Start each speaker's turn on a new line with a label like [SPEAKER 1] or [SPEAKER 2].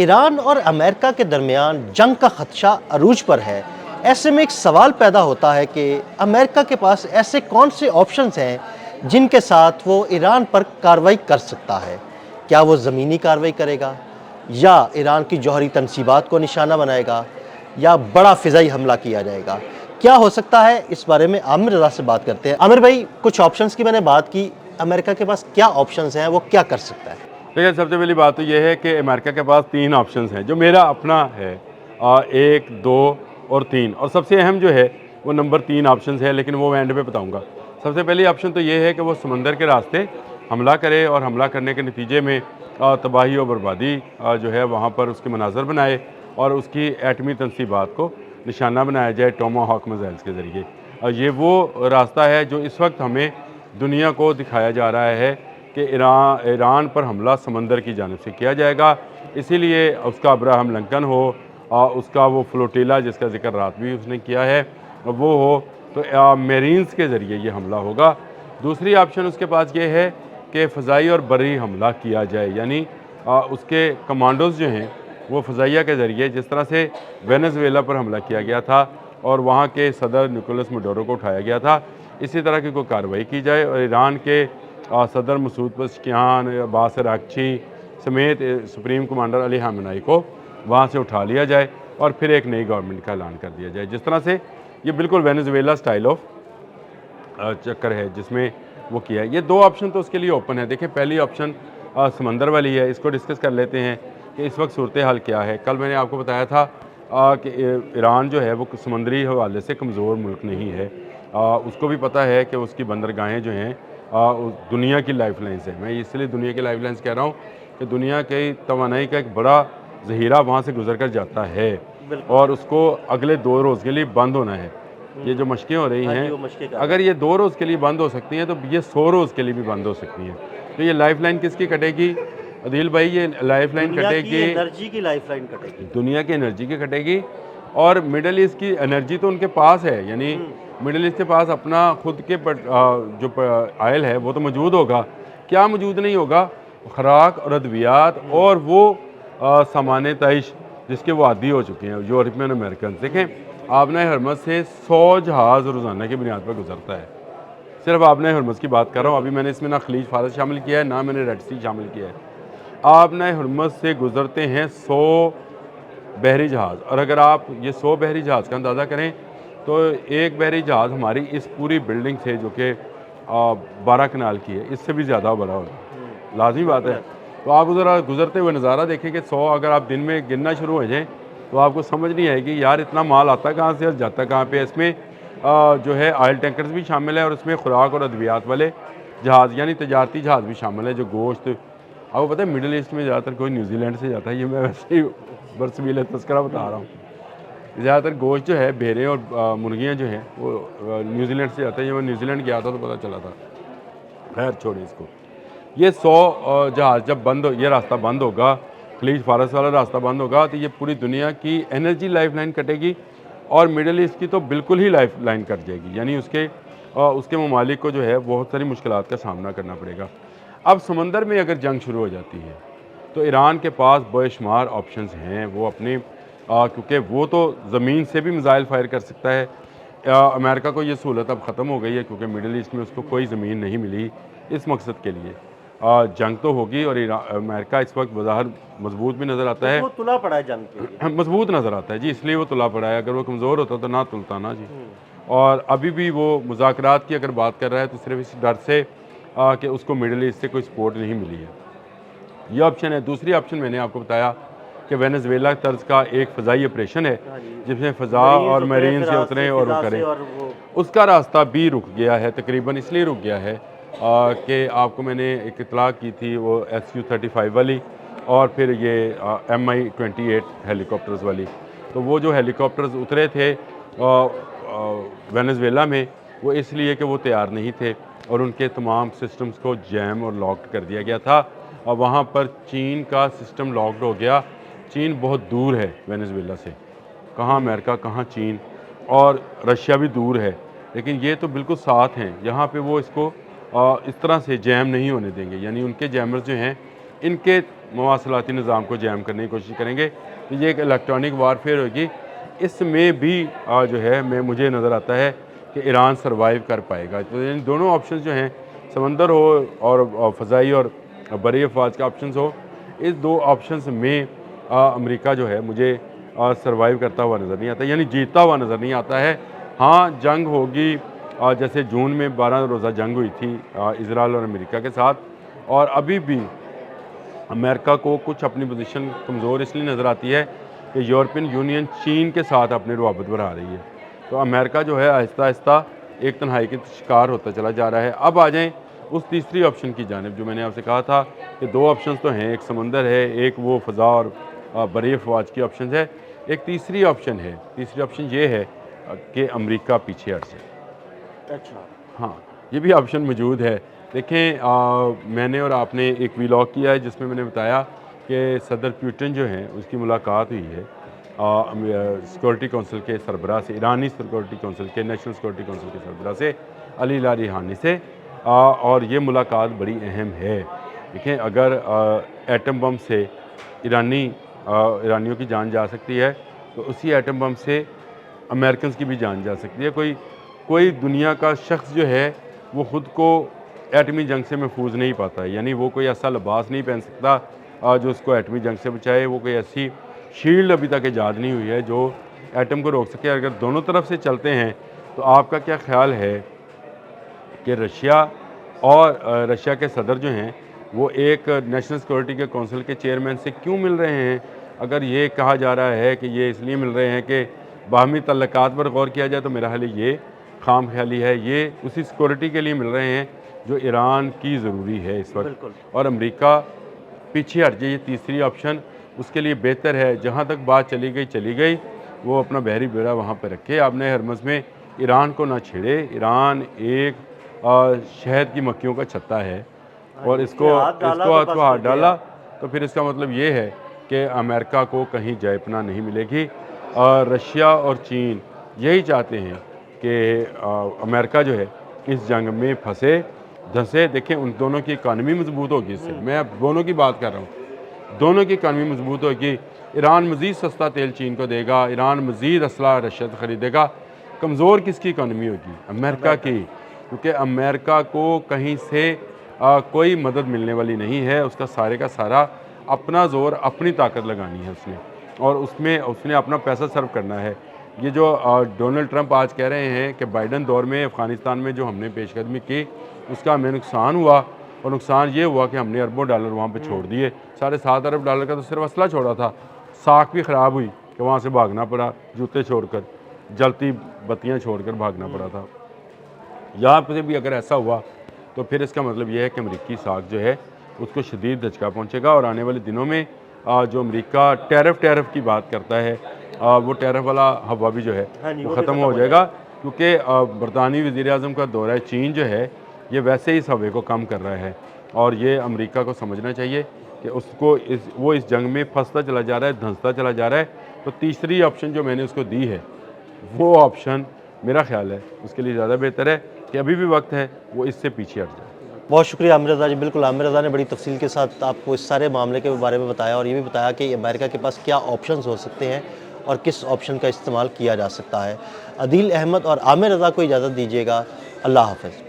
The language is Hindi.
[SPEAKER 1] ईरान और अमेरिका के दरमियान जंग का खदशा अरूज पर है। ऐसे में एक सवाल पैदा होता है कि अमेरिका के पास ऐसे कौन से ऑप्शंस हैं जिनके साथ वो ईरान पर कार्रवाई कर सकता है। क्या वो ज़मीनी कार्रवाई करेगा, या ईरान की जौहरी तनसीबात को निशाना बनाएगा, या बड़ा फ़िज़ाई हमला किया जाएगा। क्या हो सकता है, इस बारे में आमिर रज़ा से बात करते हैं। आमिर भाई, कुछ ऑप्शंस की मैंने बात की, अमेरिका के पास क्या ऑप्शंस हैं, वो क्या कर सकता है?
[SPEAKER 2] देखिए, सबसे पहली बात तो ये है कि अमेरिका के पास 3 ऑप्शंस हैं, जो मेरा अपना है। 1, 2 और 3, और सबसे अहम जो है वो नंबर 3 ऑप्शंस है, लेकिन वो मैं एंड पे बताऊँगा। सबसे पहली ऑप्शन तो ये है कि वो समंदर के रास्ते हमला करे और हमला करने के नतीजे में तबाही और बर्बादी जो है वहाँ पर उसके मनाज़र बनाए और उसकी एटमी तनसीबात को निशाना बनाया जाए टोमाहॉक मिसाइल्स के ज़रिए। ये वो रास्ता है जो इस वक्त हमें दुनिया को दिखाया जा रहा है कि ईरान पर हमला समंदर की जानिब से किया जाएगा। इसीलिए उसका अब्राहम लिंकन हो, उसका वो फ्लोटिला जिसका ज़िक्र रात भी उसने किया है वो हो, तो मेरीन्स के ज़रिए ये हमला होगा। दूसरी ऑप्शन उसके पास ये है कि फ़ज़ाई और बर्री हमला किया जाए, यानी उसके कमांडोज़ जो हैं वो फ़ज़ाइया के ज़रिए, जिस तरह से वेनेज़ुएला पर हमला किया गया था और वहाँ के सदर निकोलस मडोरो को उठाया गया था, इसी तरह की कोई कार्रवाई की जाए और ईरान के सदर मसूद पज़ेश्कियान, अब्बास अराग़ची समेत सुप्रीम कमांडर अली ख़ामेनी को वहाँ से उठा लिया जाए और फिर एक नई गवर्नमेंट का ऐलान कर दिया जाए। जिस तरह से ये बिल्कुल वेनेज़ुएला स्टाइल ऑफ चक्कर है जिसमें वो किया है। ये 2 ऑप्शन तो उसके लिए ओपन है। देखिए, पहली ऑप्शन समंदर वाली है, इसको डिस्कस कर लेते हैं कि इस वक्त सूरत हाल क्या है। कल मैंने आपको बताया था कि ईरान जो है वो समुद्री हवाले से कमज़ोर मुल्क नहीं है। उसको भी पता है कि उसकी बंदरगाहें जो हैं दुनिया की लाइफ लाइन्स है। मैं इसलिए दुनिया की लाइफ लाइन्स कह रहा हूँ कि दुनिया की तवानाई का एक बड़ा ज़ख़ीरा वहाँ से गुजर कर जाता है और उसको अगले 2 रोज़ के लिए बंद होना है। ये जो मशक़ें हो रही हैं, अगर ये 2 रोज़ के लिए बंद हो सकती हैं तो ये 100 रोज़ के लिए भी बंद हो सकती हैं। तो ये लाइफ लाइन किसकी कटेगी अदील भाई? ये लाइफ लाइन कटेगी,
[SPEAKER 1] एनर्जी की लाइफ लाइन कटेगी,
[SPEAKER 2] दुनिया की एनर्जी की कटेगी। और मिडल ईस्ट की एनर्जी तो उनके पास है, यानी मिडल ईस्ट के पास अपना खुद के जो आयल है वो तो मौजूद होगा। क्या मौजूद नहीं होगा? खुराक और अद्वियात और वो सामान तइश जिसके वो आदी हो चुके हैं यूरोपियन अमेरिकन। देखें, आबना हरमज़ से 100 जहाज़ रोज़ाना की बुनियाद पर गुजरता है। सिर्फ आबना हरमज़ की बात कर रहा हूँ। अभी मैंने इसमें ना खलीज फारस शामिल किया है, ना मैंने रेड सी शामिल किया है। आबना हरमज़ से गुजरते हैं 100 बहरी जहाज़, और अगर आप ये 100 बहरी जहाज़ का अंदाज़ा करें तो एक बहरी जहाज़ हमारी इस पूरी बिल्डिंग से, जो कि 12 कनाल की है, इससे भी ज़्यादा बड़ा होगा। लाजमी बात है। तो आप उधर गुजरते हुए नज़ारा देखें कि 100 अगर आप दिन में गिनना शुरू हो जाएँ तो आपको समझ नहीं आएगी यार इतना माल आता कहाँ से और जाता कहाँ पे। इसमें जो है ऑयल टैंकर्स भी शामिल है और उसमें खुराक और अद्वियात वाले जहाज़ यानी तजारती जहाज़ भी शामिल है, जो गोश्त, आपको पता है मिडिल ईस्ट में ज़्यादातर कोई न्यूजीलैंड से जाता है। ये मैं वैसे ही बरसबील तस्करा बता रहा हूँ। ज़्यादातर गोश्त जो है, भेड़ें और मुर्गियाँ जो हैं वो न्यूजीलैंड से जाता है। ये मैं न्यूजीलैंड गया था तो पता चला था। खैर छोड़िए इसको। ये 100 जहाज़ जब बंद हो, ये रास्ता बंद होगा, खलीज फारस वाला रास्ता बंद होगा, तो ये पूरी दुनिया की एनर्जी लाइफ लाइन कटेगी और मिडल ईस्ट की तो बिल्कुल ही लाइफ लाइन कट जाएगी। यानी उसके ममालिक को जो है बहुत सारी मुश्किलात का सामना करना पड़ेगा। अब समंदर में अगर जंग शुरू हो जाती है तो ईरान के पास बेशुमार ऑप्शंस हैं। वो अपने क्योंकि वो तो ज़मीन से भी मिसाइल फायर कर सकता है। अमेरिका को ये सहूलत अब ख़त्म हो गई है क्योंकि मिडल ईस्ट में उसको कोई ज़मीन नहीं मिली इस मकसद के लिए। जंग तो होगी और अमेरिका इस वक्त बाज़ार मजबूत भी नज़र आता है,
[SPEAKER 1] वो तुला पड़ा है जंग के लिए।
[SPEAKER 2] मजबूत नज़र आता है जी, इसलिए वो तुला पड़ा है। अगर वो कमज़ोर होता तो ना तुलता ना जी। और अभी भी वो मुज़ाकरात की अगर बात कर रहा है तो सिर्फ इस डर से कि उसको मिडल ईस्ट से कोई सपोर्ट नहीं मिली है। ये ऑप्शन है। दूसरी ऑप्शन मैंने आपको बताया कि वेनेज़ुएला तर्ज का एक फ़ज़ाई ऑपरेशन है जिसमें फ़ज़ा और मरीन से उतरें और वो करें। उसका रास्ता भी रुक गया है, तकरीबन इसलिए रुक गया है कि आपको मैंने एक इतला की थी वो SU-35 वाली और फिर ये MI-28 हेलीकॉप्टर्स वाली। तो वो जो हेलीकॉप्टर्स उतरे थे वेनेज़ुएला में, वो इसलिए कि वो तैयार नहीं थे और उनके तमाम सिस्टम्स को जैम और लॉक्ड कर दिया गया था और वहाँ पर चीन का सिस्टम लॉक्ड हो गया। चीन बहुत दूर है वेनेज़ुएला से, कहाँ अमेरिका कहाँ चीन, और रशिया भी दूर है, लेकिन ये तो बिल्कुल साथ हैं। यहाँ पे वो इसको इस तरह से जैम नहीं होने देंगे, यानी उनके जैमर्स जो हैं इनके मवासलाती निज़ाम को जैम करने की कोशिश करेंगे। तो ये एक इलेक्ट्रॉनिक वारफेयर होगी। इसमें भी जो है मुझे नज़र आता है कि ईरान सर्वाइव कर पाएगा। तो इन दोनों ऑप्शन जो हैं, समंदर हो और फ़ज़ाई और बरी अफवाज का ऑप्शन हो, इस दो ऑप्शंस में अमेरिका जो है मुझे सर्वाइव करता हुआ नज़र नहीं आता, यानी जीतता हुआ नज़र नहीं आता है। हाँ, जंग होगी, जैसे जून में 12 रोज़ा जंग हुई थी इजराइल और अमेरिका के साथ, और अभी भी अमेरिका को कुछ अपनी पोजीशन कमज़ोर इसलिए नज़र आती है कि यूरोपियन यूनियन चीन के साथ अपने रवाबत बढ़ा रही है। तो अमेरिका जो है आहिस्ता आहिस्ता एक तन्हाई के शिकार होता चला जा रहा है। अब आ जाएँ उस तीसरी ऑप्शन की जानिब, जो मैंने आपसे कहा था कि दो ऑप्शन तो हैं, एक समंदर है, एक वो फ़ज़ा और बरी अफवाज की ऑप्शन है, एक तीसरी ऑप्शन है। तीसरी ऑप्शन ये है कि अमेरिका पीछे हट जाए।
[SPEAKER 1] अच्छा,
[SPEAKER 2] हाँ, ये भी ऑप्शन मौजूद है। देखें, मैंने और आपने एक व्लॉग किया है जिसमें मैंने बताया कि सदर पुतिन जो हैं उसकी मुलाकात हुई है सिक्योरिटी कौंसिल के सरबराह से, ईरानी सिक्योरिटी कौंसिल के, नेशनल सिक्योरिटी कौंसिल के सरबराह से, अली लारिहानी से, और ये मुलाकात बड़ी अहम है। देखें, अगर एटम बम से ईरानियों की जान जा सकती है, तो उसी एटम बम से अमेरिकन की भी जान जा सकती है। कोई दुनिया का शख्स जो है वो ख़ुद को एटमी जंग से महफूज नहीं पाता है, यानी वो कोई ऐसा लिबास नहीं पहन सकता जो उसको एटमी जंग से बचाए। वो कोई ऐसी शील्ड अभी तक ईजाद नहीं हुई है जो एटम को रोक सके। अगर दोनों तरफ से चलते हैं तो आपका क्या ख्याल है कि रशिया के सदर जो हैं वो एक नेशनल सिक्योरिटी के कौंसिल के चेयरमैन से क्यों मिल रहे हैं? अगर ये कहा जा रहा है कि ये इसलिए मिल रहे हैं कि बाहमी तल्लुकात पर गौर किया जाए, तो मेरा ख्याल ये खाम ख्याली है। ये उसी सिक्योरिटी के लिए मिल रहे हैं जो ईरान की ज़रूरी है इस वक्त, और अमेरिका पीछे हट जाए, ये तीसरी ऑप्शन उसके लिए बेहतर है। जहाँ तक बात चली गई, वो अपना बहरी बेड़ा वहाँ पर रखे। आपने हरमज़ में ईरान को ना छेड़े। ईरान एक शहद की मक्खियों का छत्ता है, और इसको हाथ डाला तो फिर इसका मतलब ये है कि अमेरिका को कहीं जयपना नहीं मिलेगी। रशिया और चीन यही चाहते हैं कि अमेरिका जो है इस जंग में फंसे धंसे। देखें, उन दोनों की इकानमी मजबूत होगी इससे, मैं अब दोनों की बात कर रहा हूँ, दोनों की इकानमी मजबूत होगी। ईरान मज़ीद सस्ता तेल चीन को देगा, ईरान मज़ीद असला रशिया से ख़रीदेगा। कमज़ोर किसकी इकानमी होगी? अमेरिका की, क्योंकि अमेरिका को कहीं से कोई मदद मिलने वाली नहीं है। उसका सारे का सारा अपना ज़ोर, अपनी ताकत लगानी है उसने, और उसमें उसने अपना पैसा सर्व करना है। ये जो डोनाल्ड ट्रंप आज कह रहे हैं कि बाइडन दौर में अफ़गानिस्तान में जो हमने पेशकदमी की उसका हमें नुकसान हुआ, और नुकसान ये हुआ कि हमने अरबों डॉलर वहाँ पे छोड़ दिए। $7.5 अरब डॉलर का तो सिर्फ असला छोड़ा था, साख भी ख़राब हुई कि वहाँ से भागना पड़ा, जूते छोड़कर, जलती बत्तियाँ छोड़कर भागना पड़ा था। यहाँ पर भी अगर ऐसा हुआ तो फिर इसका मतलब यह है कि अमरीकी साख जो है उसको शदीद धचका पहुँचेगा, और आने वाले दिनों में जो अमेरिका टैरिफ की बात करता है, वो टैरिफ वाला हवा भी जो है वो ख़त्म हो जाएगा, क्योंकि बरतानी वज़ीर-ए-आज़म का दौरा चीन जो है ये वैसे ही इस हवे को कम कर रहा है। और ये अमेरिका को समझना चाहिए कि उसको वो इस जंग में फंसता चला जा रहा है, धंसता चला जा रहा है। तो तीसरी ऑप्शन जो मैंने उसको दी है, वो ऑप्शन मेरा ख्याल है उसके लिए ज़्यादा बेहतर है कि अभी भी वक्त है वो इससे पीछे हट जाए।
[SPEAKER 1] बहुत शुक्रिया आमिर रज़ा जी। बिल्कुल, आमिर रज़ा ने बड़ी तफसील के साथ आपको इस सारे मामले के बारे में बताया, और ये भी बताया कि अमेरिका के पास क्या ऑप्शंस हो सकते हैं और किस ऑप्शन का इस्तेमाल किया जा सकता है। अदील अहमद और आमिर रज़ा को इजाज़त दीजिएगा। अल्लाह हाफ़िज़।